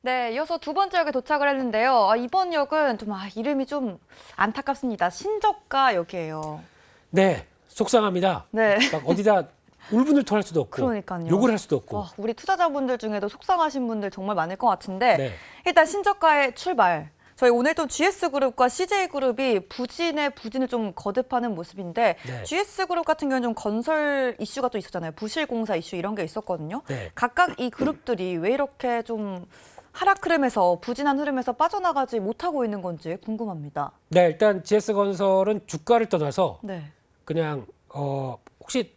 네, 이어서 두 번째 역에 도착을 했는데요. 이번 역은 이름이 좀 안타깝습니다. 신저가역이에요. 네, 속상합니다. 네. 막 어디다 울분을 토할 수도 없고 그러니까요. 욕을 할 수도 없고. 우리 투자자분들 중에도 속상하신 분들 정말 많을 것 같은데 네. 일단 신저가의 출발. 저희 오늘 또 GS그룹과 CJ그룹이 부진에 부진을 좀 거듭하는 모습인데 네. GS그룹 같은 경우는 좀 건설 이슈가 또 있었잖아요. 부실공사 이슈 이런 게 있었거든요. 네. 각각 이 그룹들이 왜 이렇게 좀 하락 흐름에서 부진한 흐름에서 빠져나가지 못하고 있는 건지 궁금합니다. 네, 일단 GS건설은 주가를 떠나서 네. 그냥 혹시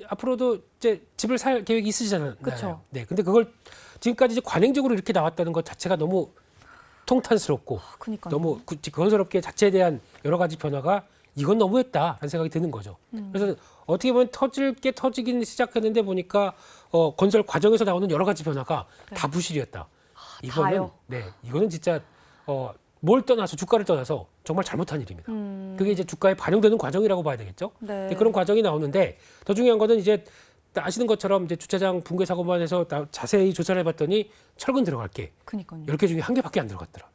앞으로도 이제 집을 살 계획이 있으시잖아요. 그쵸. 네, 근데 그걸 지금까지 이제 관행적으로 이렇게 나왔다는 것 자체가 너무 통탄스럽고 그러니까요. 너무 건설업계 자체에 대한 여러 가지 변화가 이건 너무했다라는 생각이 드는 거죠. 그래서 어떻게 보면 터질 게 터지긴 시작했는데 보니까 건설 과정에서 나오는 여러 가지 변화가 다 부실이었다. 이거는 다요? 이거는 진짜 뭘 떠나서 주가를 떠나서 정말 잘못한 일입니다. 그게 이제 주가에 반영되는 과정이라고 봐야 되겠죠. 네. 근데 그런 과정이 나오는데 더 중요한 거는 이제 아시는 것처럼 이제 주차장 붕괴 사고만 해서 자세히 조사를 해봤더니 철근 들어갈게 그러니까요. 10개 중에 1개밖에 안 들어갔더라.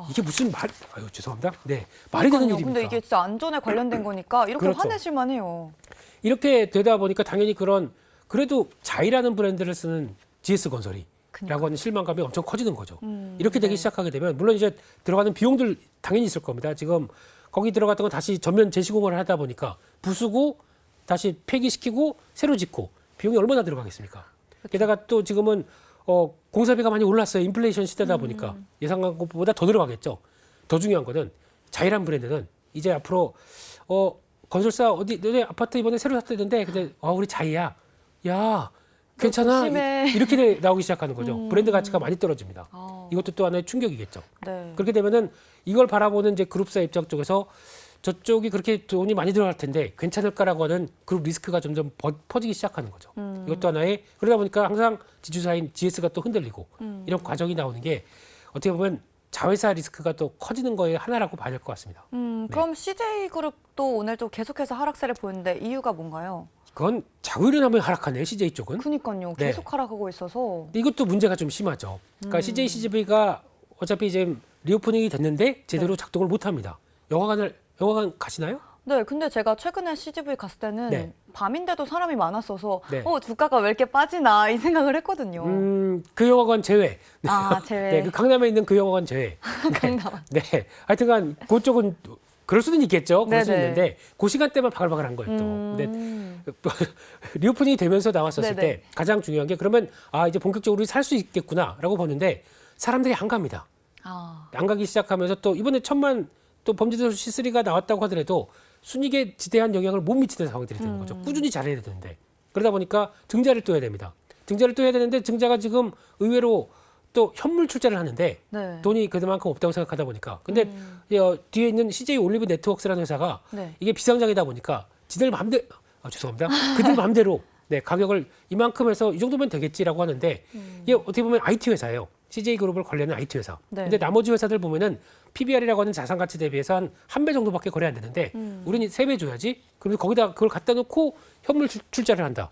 이게 무슨 죄송합니다. 네, 말이 되는 그러니까요. 일입니까? 근데 이게 진짜 안전에 관련된 거니까 이렇게 그렇죠. 화내실만 해요. 이렇게 되다 보니까 당연히 그래도 자이라는 브랜드를 쓰는 GS건설이 라고 하는 실망감이 엄청 커지는 거죠. 이렇게 되기 시작하게 되면 물론 이제 들어가는 비용들 당연히 있을 겁니다. 지금 거기 들어갔던 건 다시 전면 재시공을 하다 보니까 부수고 다시 폐기시키고 새로 짓고 비용이 얼마나 들어가겠습니까? 게다가 또 지금은 공사비가 많이 올랐어요. 인플레이션 시대다 보니까 예상한 것보다 더 들어가겠죠. 더 중요한 거는 자이란 브랜드는 이제 앞으로 건설사 너네 아파트 이번에 새로 샀다던데 근데 우리 자이야. 야 괜찮아. 조심해. 이렇게 나오기 시작하는 거죠. 브랜드 가치가 많이 떨어집니다. 아. 이것도 또 하나의 충격이겠죠. 네. 그렇게 되면은 이걸 바라보는 이제 그룹사 입장 쪽에서 저쪽이 그렇게 돈이 많이 들어갈 텐데 괜찮을까라고 하는 그룹 리스크가 점점 퍼지기 시작하는 거죠. 이것도 하나의 그러다 보니까 항상 지주사인 GS가 또 흔들리고 이런 과정이 나오는 게 어떻게 보면 자회사 리스크가 또 커지는 거의 하나라고 봐야 될 것 같습니다. 그럼 CJ그룹도 오늘 또 계속해서 하락세를 보이는데 이유가 뭔가요? 그건 자구일은 하면 하락하네요. CJ 쪽은. 그러니까요. 네. 계속 하락하고 있어서. 근데 이것도 문제가 좀 심하죠. 그러니까 CJ CGV가 어차피 이제 리오프닝이 됐는데 제대로 작동을 못 합니다. 영화관 가시나요? 네, 근데 제가 최근에 CGV 갔을 때는 네. 밤인데도 사람이 많았어서 네. 주가가 왜 이렇게 빠지나 이 생각을 했거든요. 그 영화관 제외. 제외. 네, 그 강남에 있는 그 영화관 제외. 강남. 네. 하여튼간 그쪽은 그럴 수는 있겠죠. 그럴 수 네네. 있는데 그 시간대만 바글바글한 거예요 또. 근데 리오프닝이 되면서 나왔었을 네네. 때 가장 중요한 게 그러면 이제 본격적으로 살 수 있겠구나라고 보는데 사람들이 안 갑니다. 안 가기 시작하면서 또 이번에 천만 또 범죄도시 C3가 나왔다고 하더라도 순이익에 지대한 영향을 못 미치는 상황들이 되는 거죠. 꾸준히 잘해야 되는데 그러다 보니까 증자를 또 해야 됩니다. 증자를 또 해야 되는데 증자가 지금 의외로 또 현물 출자를 하는데 네. 돈이 그만큼 없다고 생각하다 보니까 근데 뒤에 있는 CJ 올리브 네트워크스라는 회사가 네. 이게 비상장이다 보니까 지들 마음대로 죄송합니다. 그들 마음대로 네, 가격을 이만큼 해서 이 정도면 되겠지라고 하는데 이게 어떻게 보면 IT 회사예요. CJ그룹을 관리하는 IT 회사. 네. 근데 나머지 회사들 보면은 PBR이라고 하는 자산 가치 대비해서 한 배 정도밖에 거래 안 되는데 우리는 3배 줘야지. 그러면 거기다 그걸 갖다 놓고 현물 출자를 한다.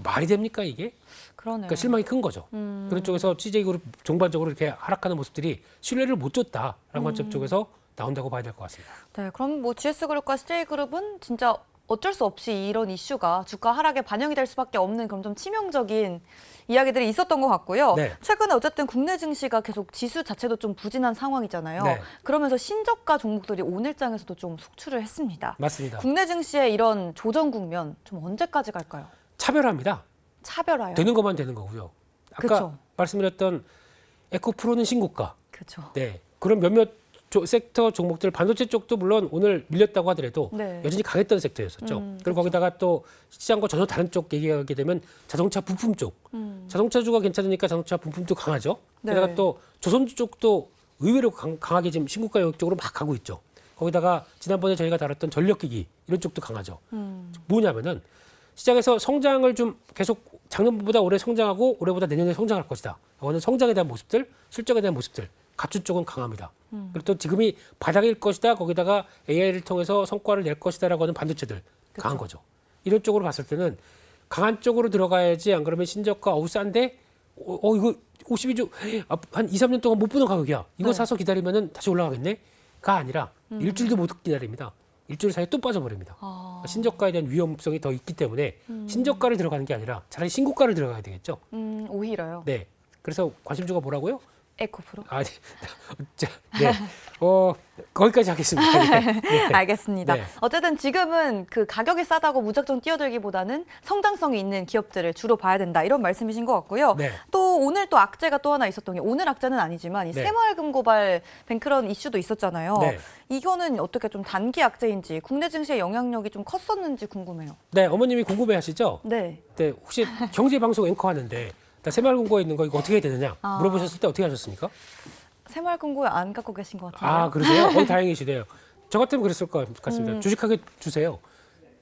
말이 됩니까 이게? 그러네요. 그러니까 실망이 큰 거죠. 그런 쪽에서 CJ그룹 종반적으로 이렇게 하락하는 모습들이 신뢰를 못 줬다라는 관점 쪽에서 나온다고 봐야 될 것 같습니다. 네, 그럼 GS그룹과 CJ그룹은 진짜 어쩔 수 없이 이런 이슈가 주가 하락에 반영이 될 수밖에 없는 그런 좀 치명적인 이야기들이 있었던 것 같고요. 네. 최근에 어쨌든 국내 증시가 계속 지수 자체도 좀 부진한 상황이잖아요. 네. 그러면서 신저가 종목들이 오늘장에서도 좀 속출을 했습니다. 맞습니다. 국내 증시의 이런 조정 국면 좀 언제까지 갈까요? 차별화입니다. 차별화요. 되는 것만 되는 거고요. 아까 그쵸. 말씀드렸던 에코프로는 신고가. 그렇죠. 네. 그런 몇몇 섹터 종목들 반도체 쪽도 물론 오늘 밀렸다고 하더라도 네. 여전히 강했던 섹터였었죠. 그리고 거기다가 또 시장과 전혀 다른 쪽 얘기하게 되면 자동차 부품 쪽. 자동차주가 괜찮으니까 자동차 부품도 강하죠. 네. 게다가 또 조선주 쪽도 의외로 강하게 지금 신고가 영역 쪽으로 막 가고 있죠. 거기다가 지난번에 저희가 다뤘던 전력기기 이런 쪽도 강하죠. 뭐냐면은 시장에서 성장을 좀 계속 작년보다 올해 성장하고 올해보다 내년에 성장할 것이다. 이거는 성장에 대한 모습들, 실적에 대한 모습들. 갖춘 쪽은 강합니다. 그리고 또 지금이 바닥일 것이다. 거기다가 AI를 통해서 성과를 낼 것이다라고 하는 반도체들 강한 거죠. 이런 쪽으로 봤을 때는 강한 쪽으로 들어가야지 안 그러면 신저가 싼데 이거 52주 한 2, 3년 동안 못 보는 가격이야. 이거 네. 사서 기다리면은 다시 올라가겠네?가 아니라 일주일도 못 기다립니다. 일주일 사이에 또 빠져버립니다. 신저가에 대한 위험성이 더 있기 때문에 신저가를 들어가는 게 아니라 차라리 신고가를 들어가야 되겠죠. 오히려요. 네. 그래서 관심주가 뭐라고요? 에코프로. 아, 네. 자, 네. 거기까지 하겠습니다. 네. 네. 알겠습니다. 네. 어쨌든 지금은 그 가격이 싸다고 무작정 뛰어들기보다는 성장성이 있는 기업들을 주로 봐야 된다 이런 말씀이신 것 같고요. 네. 또 오늘 또 악재가 또 하나 있었던 게 오늘 악재는 아니지만 이 네. 새마을금 고발 뱅크런 이슈도 있었잖아요. 네. 이거는 어떻게 좀 단기 악재인지 국내 증시의 영향력이 좀 컸었는지 궁금해요. 네, 어머님이 궁금해하시죠? 네. 네, 혹시 경제 방송 앵커 하는데 나 새마을금고에 있는 거 이거 어떻게 해야 되느냐 물어보셨을 때 어떻게 하셨습니까? 새마을금고에 안 갖고 계신 것 같은데요. 아, 그러세요? 다행이시네요. 저 같으면 그랬을 것 같습니다. 주식하게 주세요.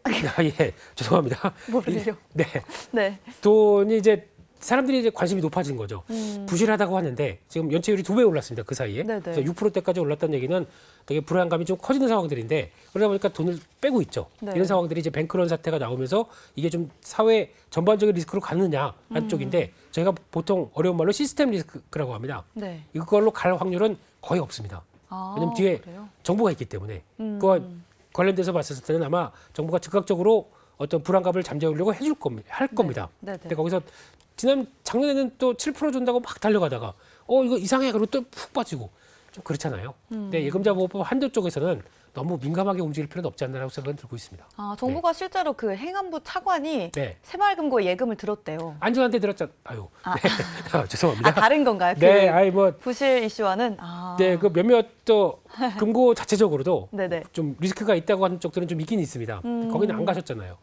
아, 예, 죄송합니다. 뭐를요? 네, 네. 돈이 이제 사람들이 이제 관심이 높아진 거죠. 부실하다고 하는데 지금 연체율이 2배 올랐습니다. 그 사이에. 네네. 그래서 6%대까지 올랐다는 얘기는 되게 불안감이 좀 커지는 상황들인데 그러다 보니까 돈을 빼고 있죠. 네. 이런 상황들이 이제 뱅크런 사태가 나오면서 이게 좀 사회 전반적인 리스크로 가느냐 하는 쪽인데 저희가 보통 어려운 말로 시스템 리스크라고 합니다. 네. 이걸로 갈 확률은 거의 없습니다. 왜냐면 뒤에 그래요? 정부가 있기 때문에 그와 관련돼서 봤을 때는 아마 정부가 즉각적으로 어떤 불안감을 잠재우려고 해줄 겁니다. 할 겁니다. 네. 근데 거기서 작년에는 또 7% 준다고 막 달려가다가 이거 이상해 그러고 또 푹 빠지고 좀 그렇잖아요. 근데 예금자보호법 한도 쪽에서는 너무 민감하게 움직일 필요는 없지 않나라고 생각은 들고 있습니다. 정부가 실제로 그 행안부 차관이 네. 새마을금고에 예금을 들었대요. 안전한테 들었잖아요. 네. 죄송합니다. 다른 건가요? 네, 부실 이슈와는 네, 그 몇몇 또 금고 자체적으로도 네네. 좀 리스크가 있다고 하는 쪽들은 좀 있긴 있습니다. 거기는 안 가셨잖아요.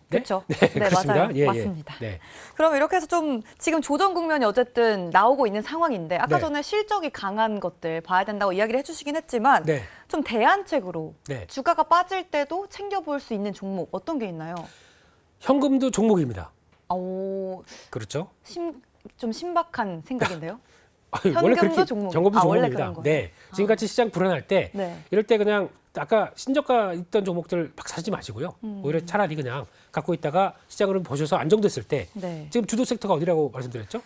네? 그렇죠. 네, 네, 그렇습니다. 맞아요. 예, 예. 맞습니다. 네. 그럼 이렇게 해서 좀 지금 조정 국면이 어쨌든 나오고 있는 상황인데 아까 네. 전에 실적이 강한 것들 봐야 된다고 이야기를 해주시긴 했지만 네. 좀 대안책으로 네. 주가가 빠질 때도 챙겨볼 수 있는 종목 어떤 게 있나요? 현금도 종목입니다. 오, 그렇죠? 좀 신박한 생각인데요. 원래 현금도 그렇게 종목. 현금도 원래 종목입니다. 그런 거예요? 네. 지금같이 시장 불안할 때 네. 이럴 때 그냥 아까 신저가 있던 종목들 막 사지 마시고요. 오히려 차라리 그냥 갖고 있다가 시장으로 보셔서 안정됐을 때 네. 지금 주도 섹터가 어디라고 말씀드렸죠?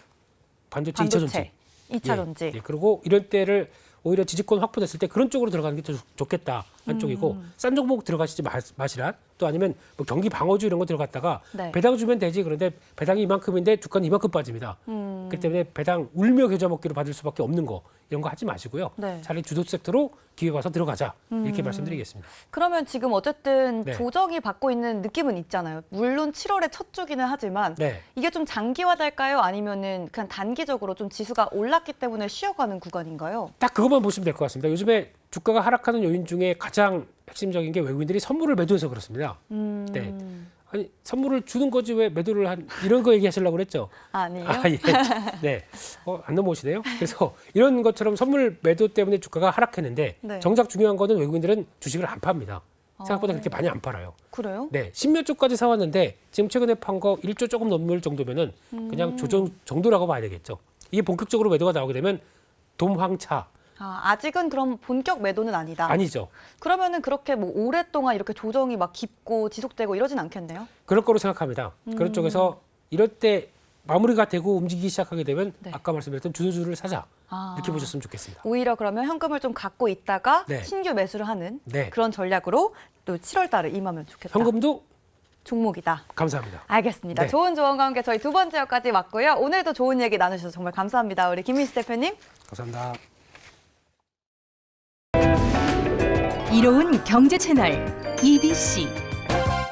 반도체, 2차 전지. 2차 전지. 예, 그리고 이런 때를 오히려 지지권 확보됐을 때 그런 쪽으로 들어가는 게 더 좋겠다 한쪽이고 싼 종목 들어가시지 마시라. 또 아니면 뭐 경기 방어주 이런 거 들어갔다가 네. 배당 주면 되지. 그런데 배당이 이만큼인데 주가는 이만큼 빠집니다. 그렇기 때문에 배당 울며 겨자 먹기로 받을 수밖에 없는 거 이런 거 하지 마시고요. 네. 차라리 주도 섹터로 기회 봐서 들어가자 이렇게 말씀드리겠습니다. 그러면 지금 어쨌든 네. 조정이 받고 있는 느낌은 있잖아요. 물론 7월의 첫 주기는 하지만 네. 이게 좀 장기화될까요? 아니면은 그냥 단기적으로 좀 지수가 올랐기 때문에 쉬어가는 구간인가요? 딱 그것만 보시면 될 것 같습니다. 요즘에 주가가 하락하는 요인 중에 가장 핵심적인 게 외국인들이 선물을 매도해서 그렇습니다. 네. 아니 선물을 주는 거지 왜 매도를 이런 거 얘기하시려고 그랬죠? 아니에요? 예. 네. 안 넘어오시네요. 그래서 이런 것처럼 선물 매도 때문에 주가가 하락했는데 네. 정작 중요한 거는 외국인들은 주식을 안 팝니다. 생각보다 그렇게 많이 안 팔아요. 그래요? 네. 10몇 조까지 사왔는데 지금 최근에 판 거 1조 조금 넘을 정도면은 그냥 조정 정도라고 봐야 되겠죠. 이게 본격적으로 매도가 나오게 되면 dom황차 아직은 그럼 본격 매도는 아니다. 아니죠. 그러면은 그렇게 뭐 오랫동안 이렇게 조정이 막 깊고 지속되고 이러진 않겠네요? 그럴 거로 생각합니다. 그런 쪽에서 이럴 때 마무리가 되고 움직이기 시작하게 되면 네. 아까 말씀드렸던 주도주를 사자 이렇게 보셨으면 좋겠습니다. 오히려 그러면 현금을 좀 갖고 있다가 네. 신규 매수를 하는 네. 그런 전략으로 또 7월 달에 임하면 좋겠다. 현금도 종목이다. 감사합니다. 알겠습니다. 네. 좋은 조언과 함께 저희 두 번째 역까지 왔고요. 오늘도 좋은 얘기 나누셔서 정말 감사합니다. 우리 김민수 대표님. 감사합니다. 이로운 경제 채널 EBC